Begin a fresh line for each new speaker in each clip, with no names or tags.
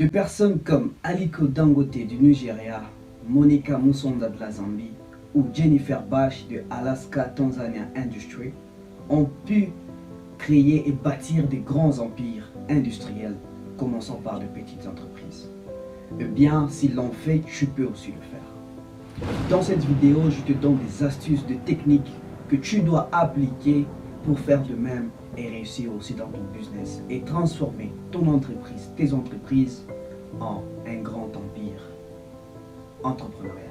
De personnes comme Aliko Dangote du Nigeria, Monica Musonda de la Zambie ou Jennifer Bash de Alaska Tanzania Industry ont pu créer et bâtir des grands empires industriels, commençant par de petites entreprises. Eh bien, s'ils l'ont fait, tu peux aussi le faire. Dans cette vidéo, je te donne des astuces, des techniques que tu dois appliquer pour faire de même et réussir aussi dans ton business et transformer ton entreprise, tes entreprises en un grand empire entrepreneurial.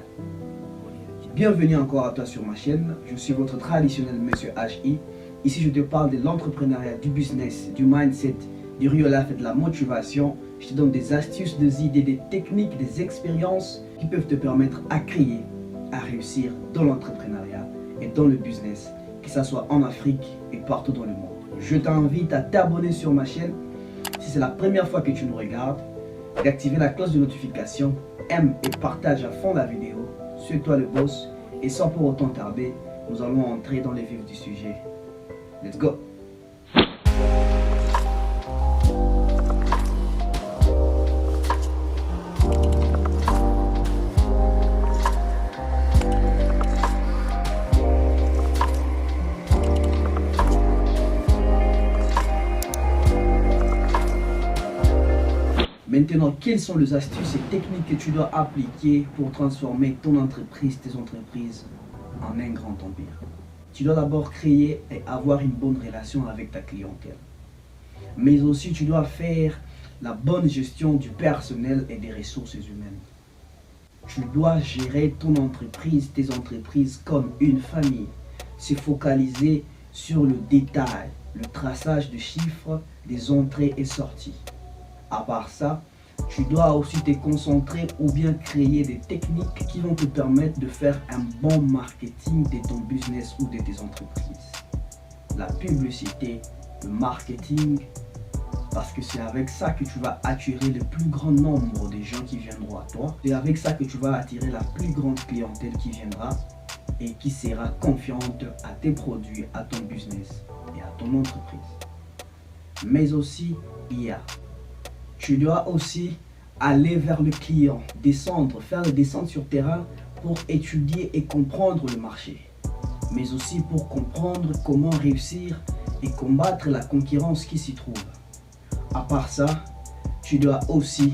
Bienvenue encore à toi sur ma chaîne, je suis votre traditionnel Monsieur HI. Ici je te parle de l'entrepreneuriat, du business, du mindset, du real life et de la motivation. Je te donne des astuces, des idées, des techniques, des expériences qui peuvent te permettre à créer, à réussir dans l'entrepreneuriat et dans le business, que ce soit en Afrique et partout dans le monde. Je t'invite à t'abonner sur ma chaîne si c'est la première fois que tu nous regardes, d'activer la cloche de notification, aime et partage à fond la vidéo, suis toi le boss et sans pour autant tarder, nous allons entrer dans les vifs du sujet. Let's go! Maintenant, quelles sont les astuces et techniques que tu dois appliquer pour transformer ton entreprise, tes entreprises en un grand empire? Tu dois d'abord créer et avoir une bonne relation avec ta clientèle. Mais aussi, tu dois faire la bonne gestion du personnel et des ressources humaines. Tu dois gérer ton entreprise, tes entreprises comme une famille. Se focaliser sur le détail, le traçage de chiffres, des entrées et sorties. À part ça, tu dois aussi te concentrer ou bien créer des techniques qui vont te permettre de faire un bon marketing de ton business ou de tes entreprises. La publicité, le marketing, parce que c'est avec ça que tu vas attirer le plus grand nombre de gens qui viendront à toi. C'est avec ça que tu vas attirer la plus grande clientèle qui viendra et qui sera confiante à tes produits, à ton business et à ton entreprise. Mais aussi, tu dois aussi aller vers le client, descendre, faire des descentes sur terrain pour étudier et comprendre le marché. Mais aussi pour comprendre comment réussir et combattre la concurrence qui s'y trouve. À part ça, tu dois aussi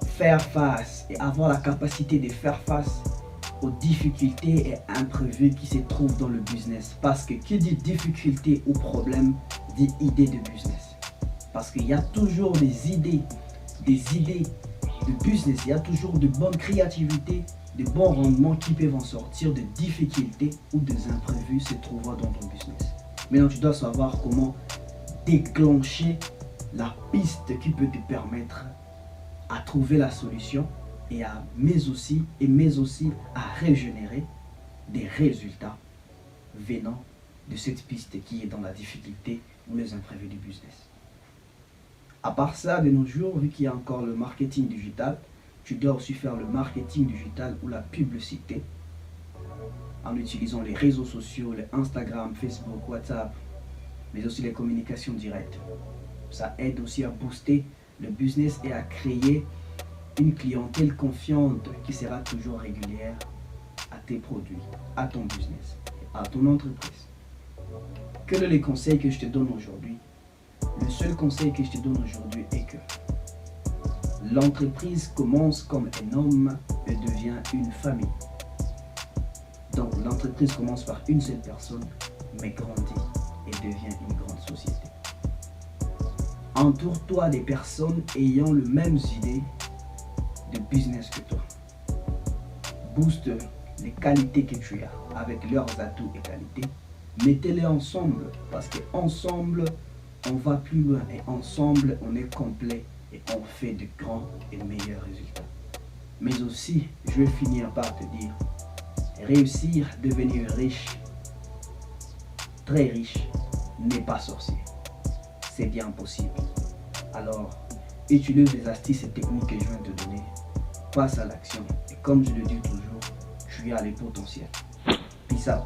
faire face et avoir la capacité de faire face aux difficultés et imprévus qui se trouvent dans le business. Parce que qui dit difficulté ou problème, dit idée de business. Parce qu'il y a toujours des idées de business, il y a toujours de bonnes créativités, de bons rendements qui peuvent en sortir de difficultés ou des imprévus se trouvant dans ton business. Maintenant, tu dois savoir comment déclencher la piste qui peut te permettre à trouver la solution et mais aussi à régénérer des résultats venant de cette piste qui est dans la difficulté ou les imprévus du business. À part ça, de nos jours, vu qu'il y a encore le marketing digital, tu dois aussi faire le marketing digital ou la publicité en utilisant les réseaux sociaux, les Instagram, Facebook, WhatsApp, mais aussi les communications directes. Ça aide aussi à booster le business et à créer une clientèle confiante qui sera toujours régulière à tes produits, à ton business, à ton entreprise. Quels sont les conseils que je te donne aujourd'hui? Le seul conseil que je te donne aujourd'hui est que l'entreprise commence comme un homme et devient une famille. Donc l'entreprise commence par une seule personne, mais grandit et devient une grande société. Entoure-toi des personnes ayant les mêmes idées de business que toi. Booste les qualités que tu as avec leurs atouts et qualités. Mettez-les ensemble parce qu'ensemble, on va plus loin et ensemble, on est complet et on fait de grands et meilleurs résultats. Mais aussi, je vais finir par te dire, réussir, devenir riche, très riche, n'est pas sorcier. C'est bien possible. Alors, utilise les astuces et techniques que je viens de te donner. Passe à l'action. Et comme je le dis toujours, tu as les potentiels. Peace out.